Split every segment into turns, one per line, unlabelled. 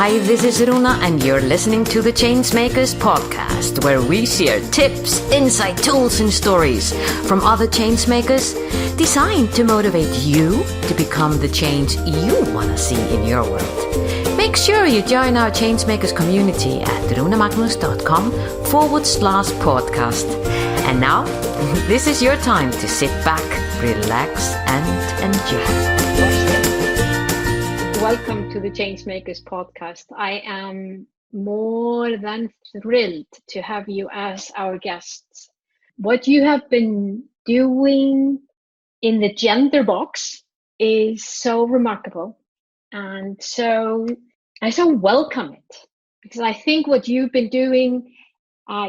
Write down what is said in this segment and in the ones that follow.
Hi, this is Rúna, and you're listening to the Changemakers podcast, where we share tips, insight, tools, and stories from other changemakers designed to motivate you to become the change you want to see in your world. Make sure you join our Changemakers community at runamagnus.com/podcast. And now, this is your time to sit back, relax, and enjoy.
Welcome to the Changemakers podcast. I am more than thrilled to have you as our guests. What you have been doing in the gender box is so remarkable, and so I so welcome it, because I think what you've been doing,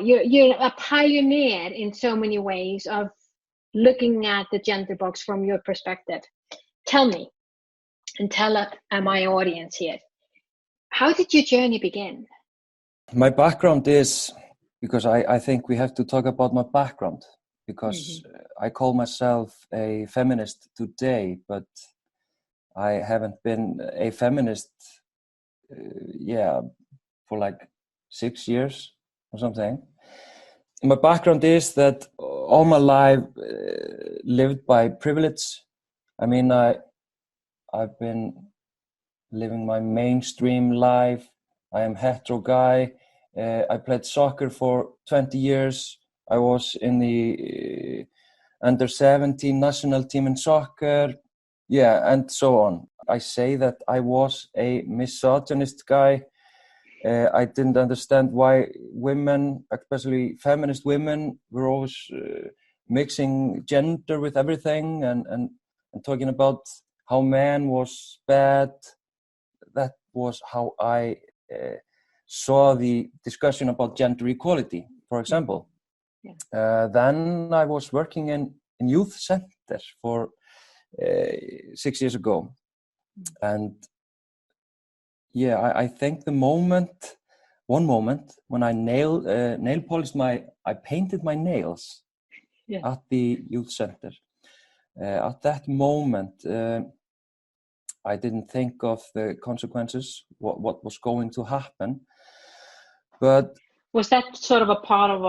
you're a pioneer in so many ways of looking at the gender box from your perspective. Tell me, and tell my audience here, how did your journey begin?
My background is, because I think we have to talk about my background, because I call myself a feminist today, but I haven't been a feminist, for like 6 years or something. My background is that all my life lived by privilege. I mean, I've been living my mainstream life. I am a hetero guy. I played soccer for 20 years. I was in the under 17 national team in soccer. And so on. I say that I was a misogynist guy. I didn't understand why women, especially feminist women, were always mixing gender with everything and talking about how man was bad. That was how I saw the discussion about gender equality, for example. Then I was working in youth center for 6 years ago. And I think one moment when I nail polished I painted my nails at the youth center. At that moment, I didn't think of the consequences, what was going to happen. But
was that sort of a part of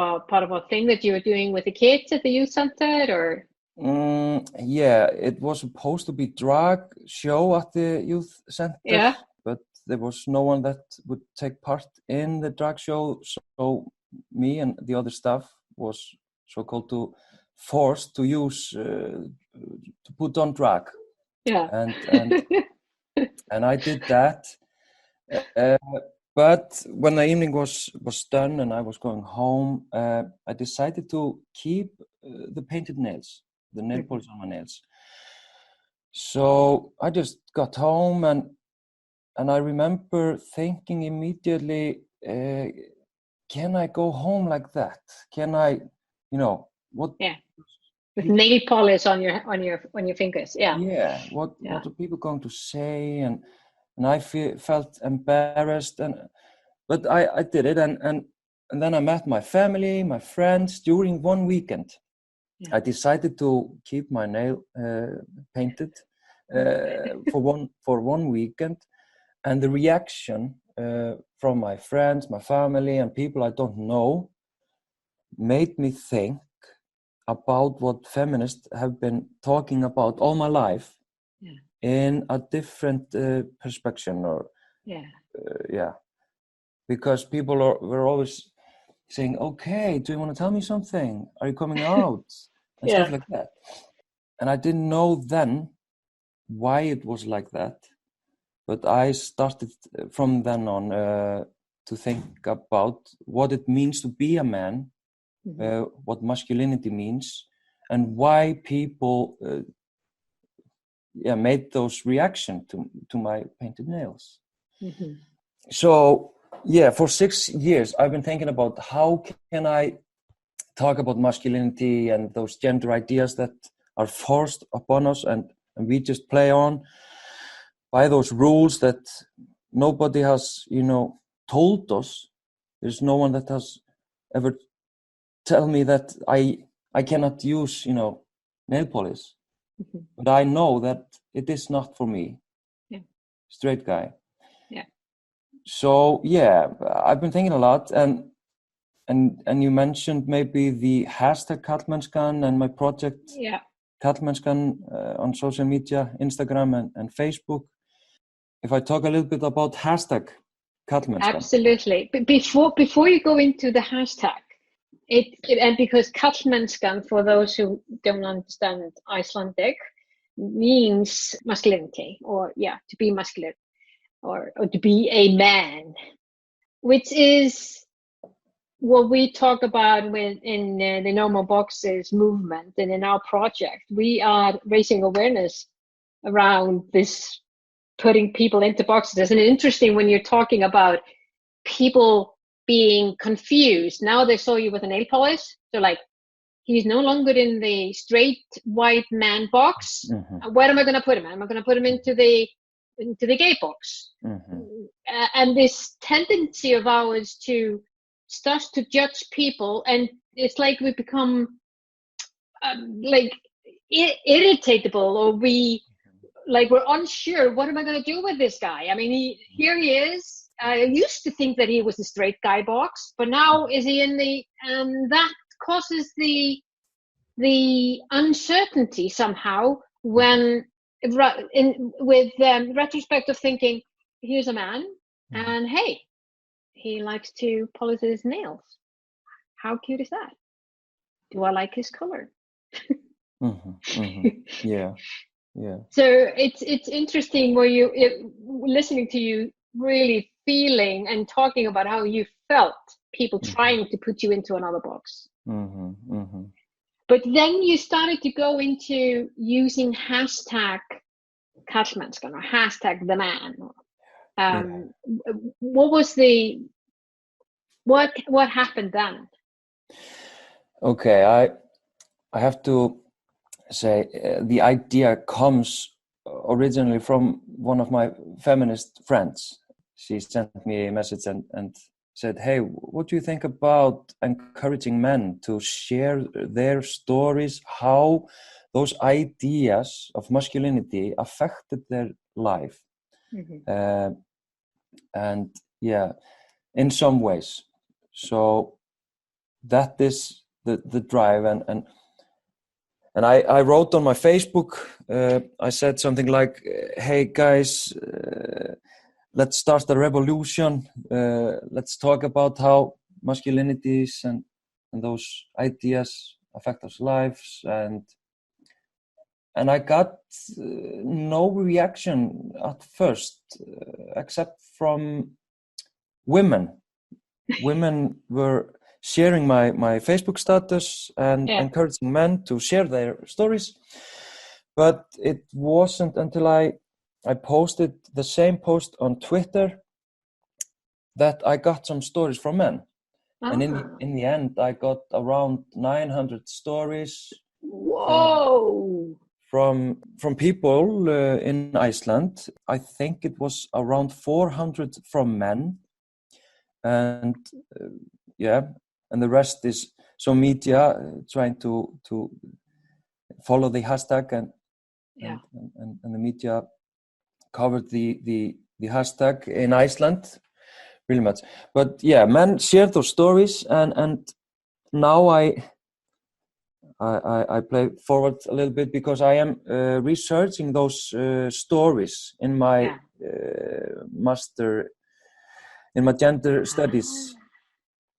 a thing that you were doing with the kids at the youth center, or?
It was supposed to be drag show at the youth center, but there was no one that would take part in the drag show. So me and the other staff was so-called forced to use to put on drag. And I did that. But when the evening was done and I was going home, I decided to keep the painted nails, the nail polish on my nails. So I just got home and I remember thinking immediately, can I go home like that? Can I, what?
Yeah. With nail polish on your fingers.
What are people going to say? And I felt embarrassed, but I did it, and then I met my family, my friends during one weekend. I decided to keep my nail painted for one weekend, and the reaction from my friends, my family, and people I don't know made me think about what feminists have been talking about all my life in a different perspective, because people were always saying, okay, do you want to tell me something? Are you coming out? And stuff like that. And I didn't know then why it was like that, but I started from then on to think about what it means to be a man, what masculinity means, and why people made those reactions to my painted nails. So for 6 years I've been thinking about how can I talk about masculinity and those gender ideas that are forced upon us, and we just play on by those rules that nobody has told us. There's no one that has ever tell me that I cannot use nail polish, but I know that it is not for me, straight guy. So yeah, I've been thinking a lot, and you mentioned maybe the hashtag Karlmennskan and my project Karlmennskan on social media, Instagram and Facebook. If I talk a little bit about hashtag Karlmennskan.
Absolutely. But before you go into the hashtag, and because Karlmennskan, for those who don't understand Icelandic, means masculinity, or to be masculine, or to be a man, which is what we talk about in the Normal Boxes movement, and in our project. We are raising awareness around this, putting people into boxes. Isn't it interesting when you're talking about people being confused? Now they saw you with a nail polish, so like, he's no longer in the straight white man box.
Mm-hmm.
Where am I going to put him? Am I going to put him into the gay box?
Mm-hmm.
And this tendency of ours to start to judge people, and it's like we become like irritatable, or we're unsure. What am I going to do with this guy? I mean, here he is. I used to think that he was the straight guy box, but now is he in the? That causes the uncertainty somehow when with retrospective thinking. Here's a man, and hey, he likes to polish his nails. How cute is that? Do I like his color?
Yeah.
So it's interesting where listening to you really feeling and talking about how you felt people trying to put you into another box. But then you started to go into using hashtag Karlmennskan or hashtag the man. What was what happened then?
Okay, I have to say the idea comes originally from one of my feminist friends. She sent me a message and said, hey, what do you think about encouraging men to share their stories, how those ideas of masculinity affected their life? And yeah, in some ways. So that is the drive, and I wrote on my Facebook, I said something like, hey guys, let's start a revolution. Let's talk about how masculinities and those ideas affect our lives. And I got no reaction at first, except from women. Women were sharing my Facebook status and encouraging men to share their stories. But it wasn't until I posted the same post on Twitter that I got some stories from men. And in the end, I got around 900 stories.
Whoa!
From people in Iceland. I think it was around 400 from men. And and the rest is some media trying to follow the hashtag, and the media covered the hashtag in Iceland really much. But yeah, men shared those stories, and now I play forward a little bit because I am researching those stories in my master in my gender studies.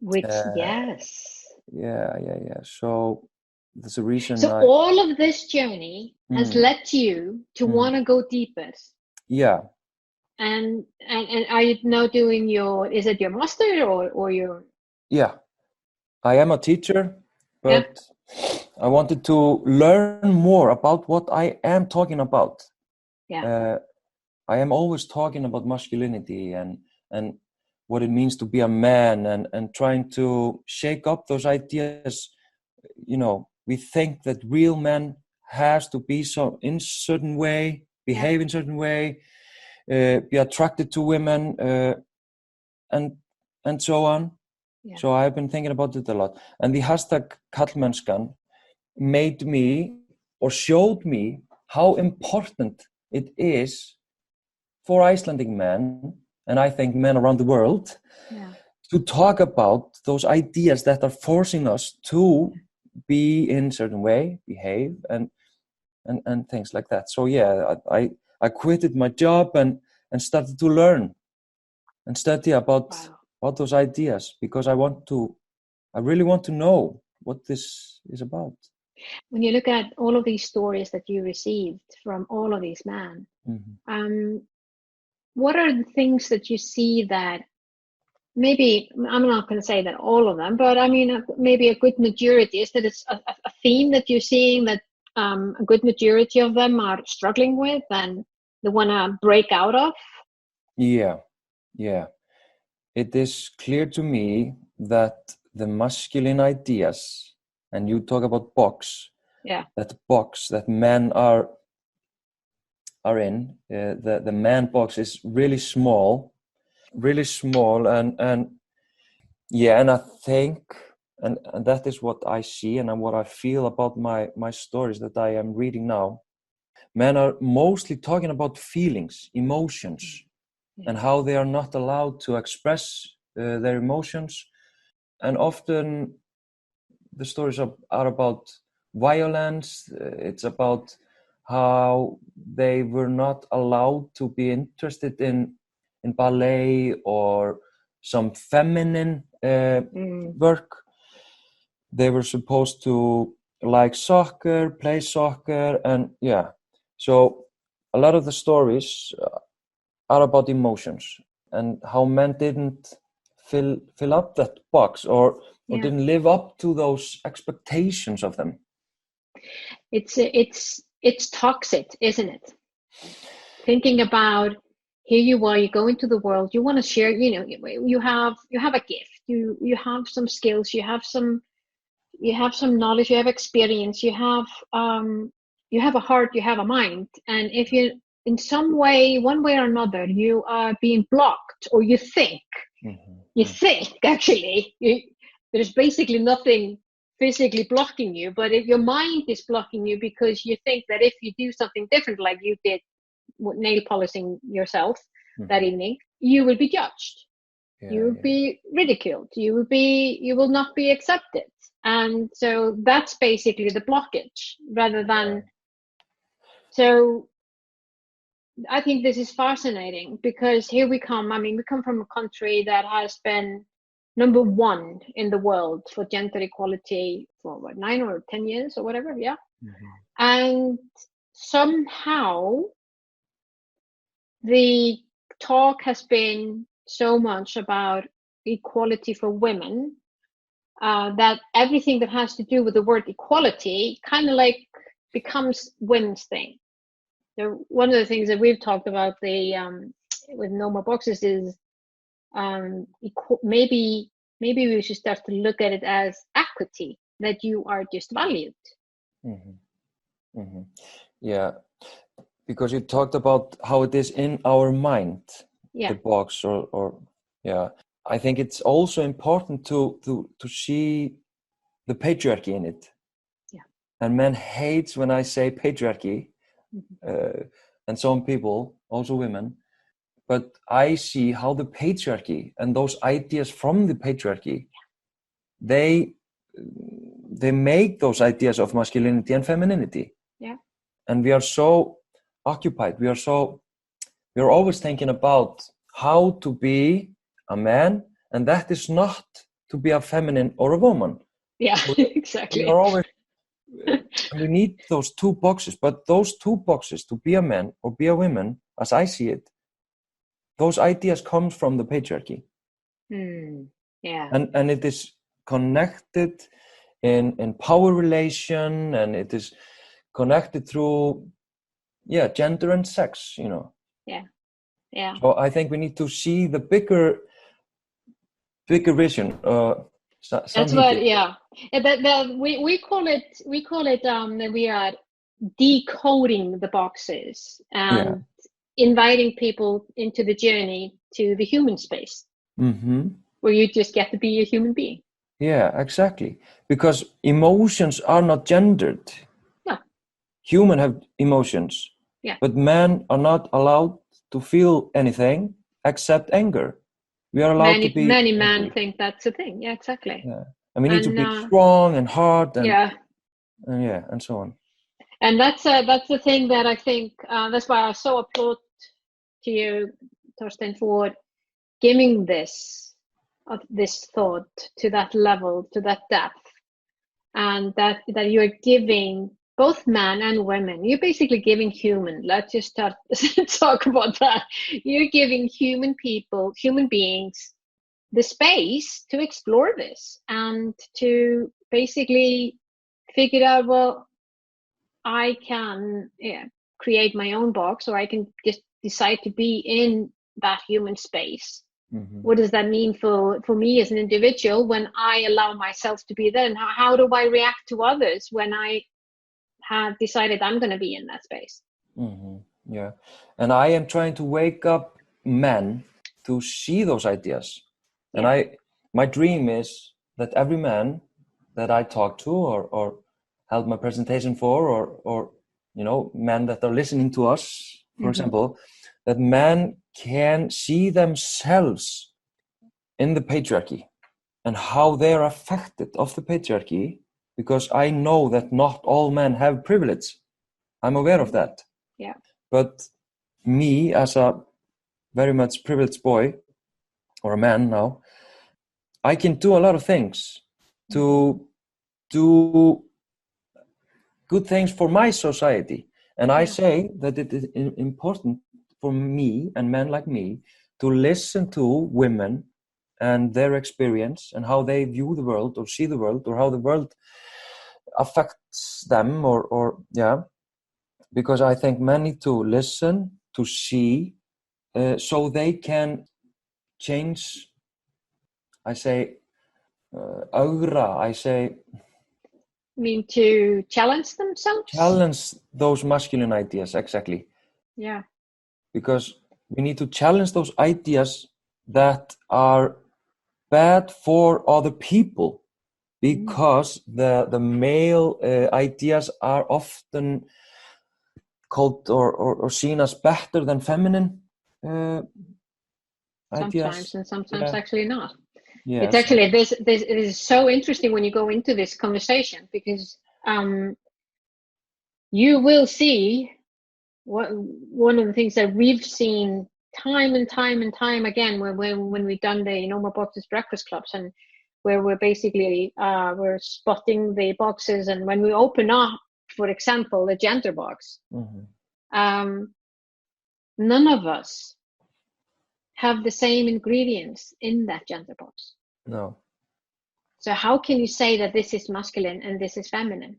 Which yes.
Yeah. So there's a reason.
So all of this journey has led you to want to go deeper.
Yeah.
And are you now doing is it your master or your?
Yeah, I am a teacher, but I wanted to learn more about what I am talking about.
Yeah.
I am always talking about masculinity and what it means to be a man, and trying to shake up those ideas. You know, we think that real men has to be in certain way, behave in certain way, be attracted to women, and so on. Yeah. So I've been thinking about it a lot. And the hashtag Karlmennskan made me, or showed me, how important it is for Icelandic men and I think men around the world, to talk about those ideas that are forcing us to be in a certain way, behave, and things like that. So yeah, I quitted my job and started to learn and study about those ideas, because I really want to know what this is about.
When you look at all of these stories that you received from all of these men, what are the things that you see that maybe, I'm not going to say that all of them, but I mean, maybe a good majority, is that it's a theme that you're seeing that a good majority of them are struggling with and they want to break out of?
Yeah. It is clear to me that the masculine ideas, and you talk about box that men are in, the man box is really small, and I think, and that is what I see and what I feel about my stories that I am reading now. Men are mostly talking about feelings, emotions, and how they are not allowed to express their emotions. And often the stories are about violence. It's about how they were not allowed to be interested in ballet or some feminine work. They were supposed to like soccer, play soccer, and so a lot of the stories are about emotions and how men didn't fill up that box or didn't live up to those expectations of them.
It's toxic, isn't it? Thinking about, here you are, you go into the world, you want to share, you have a gift, you have some skills, you have some knowledge, you have experience, you have a heart, you have a mind, and if you in some way, one way or another, you are being blocked, or you think actually there's basically nothing physically blocking you, but if your mind is blocking you because you think that if you do something different, like you did nail polishing yourself that evening, you will be judged, you will be ridiculed, you will not be accepted. And so that's basically the blockage, rather than so I think this is fascinating, because here we come from a country that has been number one in the world for gender equality for 9 or 10 years or whatever. And somehow the talk has been so much about equality for women that everything that has to do with the word equality kind of like becomes women's thing. So one of the things that we've talked about with No More Boxes is maybe we should start to look at it as equity, that you are just valued.
Yeah, because you talked about how it is in our mind, the box, or I think it's also important to see the patriarchy in it. And men hates when I say patriarchy. And some people, also women, but I see how the patriarchy and those ideas from the patriarchy, they make those ideas of masculinity and femininity. And we are so occupied. We are always thinking about how to be a man, and that is not to be a feminine or a woman.
Exactly.
We are always we need those two boxes, but those two boxes, to be a man or be a woman, as I see it, those ideas come from the patriarchy. And it is connected in power relation, and it is connected through gender and sex, So I think we need to see the bigger vision.
That's what that we call it that we are decoding the boxes and inviting people into the journey to the human space, where you just get to be a human being.
Exactly, because emotions are not gendered. Human have emotions, but men are not allowed to feel anything, accept anger. We are allowed to be
many men
angry.
think that's a thing. Yeah, exactly.
Yeah. And we need to be strong and hard and and so on.
And that's the thing that I think, that's why I so applaud to you, Thorsteinn, for giving this thought to that level, to that depth, and that you're giving both men and women. You're basically giving human. Let's just start talk about that. You're giving human beings, the space to explore this and to basically figure out, well, I can create my own box, or I can just decide to be in that human space. Mm-hmm. What does that mean for me as an individual when I allow myself to be there? And how do I react to others when I have decided I'm going to be in that space?
Mm-hmm. Yeah. And I am trying to wake up men to see those ideas. Yeah. And my dream is that every man that I talk to or held my presentation for, or men that are listening to us, for example, that men can see themselves in the patriarchy and how they are affected of the patriarchy, because I know that not all men have privilege. I'm aware of that.
Yeah.
But me, as a very much privileged boy, or a man now, I can do a lot of things to do good things for my society. And I say that it is important for me and men like me to listen to women and their experience and how they view the world or see the world, or how the world affects them, because I think men need to listen, to see, so they can change. I say aura. I say,
mean, to challenge themselves?
Challenge those masculine ideas, exactly.
Yeah.
Because we need to challenge those ideas that are bad for other people, because the male ideas are often called or seen as better than feminine ideas.
Sometimes actually not.
Yes.
It's actually it is so interesting when you go into this conversation, because you will see one of the things that we've seen time and time again when we've done the No More Boxes breakfast clubs, and where we're basically we're spotting the boxes, and when we open up, for example, the gender box, none of us have the same ingredients in that gender box.
No.
So how can you say that this is masculine and this is feminine?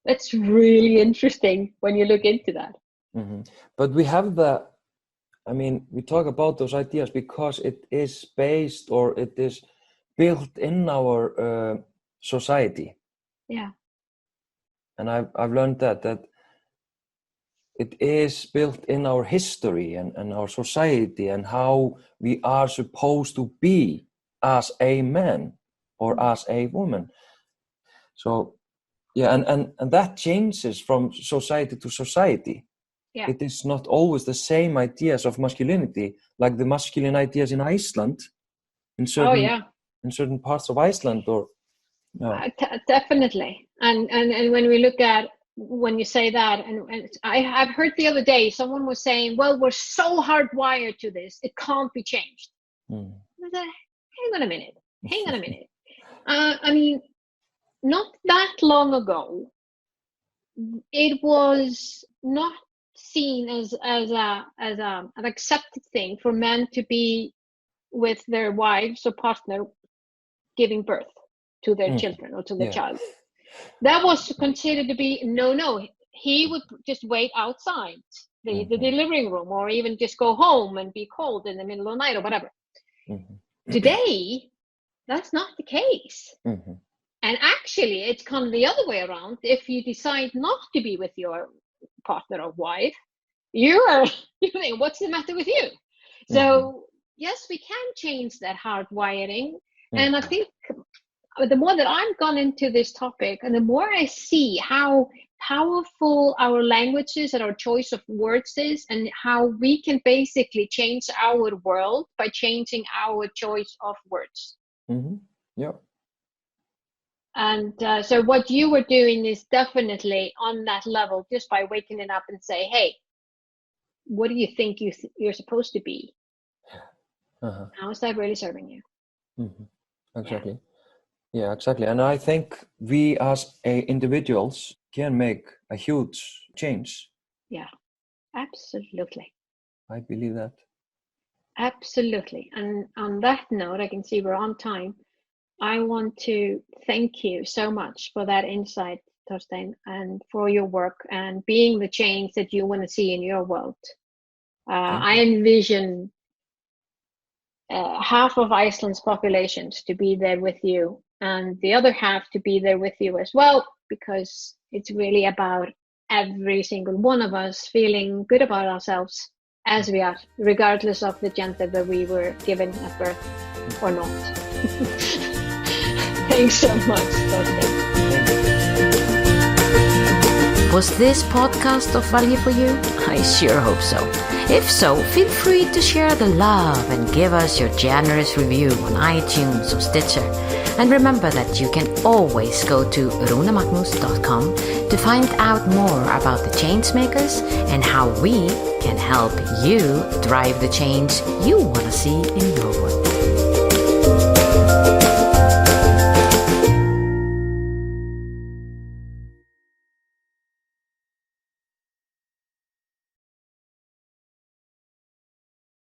That's really interesting when you look into that.
But we have we talk about those ideas because it is based, or it is built in our society.
Yeah.
And I've learned that it is built in our history and our society, and how we are supposed to be as a man or as a woman. So, and that changes from society to society. Yeah. It is not always the same ideas of masculinity, like the masculine ideas in Iceland, in certain parts of Iceland, or
definitely. And when we look at, when you say that, and I've heard the other day someone was saying, well, we're so hardwired to this, it can't be changed. I said, hang on a minute. I mean, not that long ago, it was not seen as an accepted thing for men to be with their wives or partner giving birth to their children or to the child. That was considered to be no. He would just wait outside the delivering room, or even just go home and be cold in the middle of the night or whatever. Today, that's not the case. And actually, it's kind of the other way around. If you decide not to be with your partner or wife, you're thinking, what's the matter with you? So yes, we can change that hardwiring. And I think the more that I've gone into this topic, and the more I see how powerful our languages and our choice of words is, and how we can basically change our world by changing our choice of words.
Mm-hmm. Yeah.
And so what you were doing is definitely on that level, just by waking it up and say, hey, what do you think you're supposed to be?
Uh-huh.
How is that really serving you?
Mm-hmm. Exactly. Yeah, exactly. And I think we as individuals can make a huge change.
Yeah, absolutely.
I believe that.
Absolutely. And on that note, I can see we're on time. I want to thank you so much for that insight, Thorsteinn, and for your work and being the change that you want to see in your world. I envision half of Iceland's populations to be there with you, and the other half to be there with you as well, because it's really about every single one of us feeling good about ourselves as we are, regardless of the gender that we were given at birth or not. Thanks so much, Thorsteinn.
Was this podcast of value for you? I sure hope so. If so, feel free to share the love and give us your generous review on iTunes or Stitcher. And remember that you can always go to runamagnus.com to find out more about the Changemakers and how we can help you drive the change you want to see in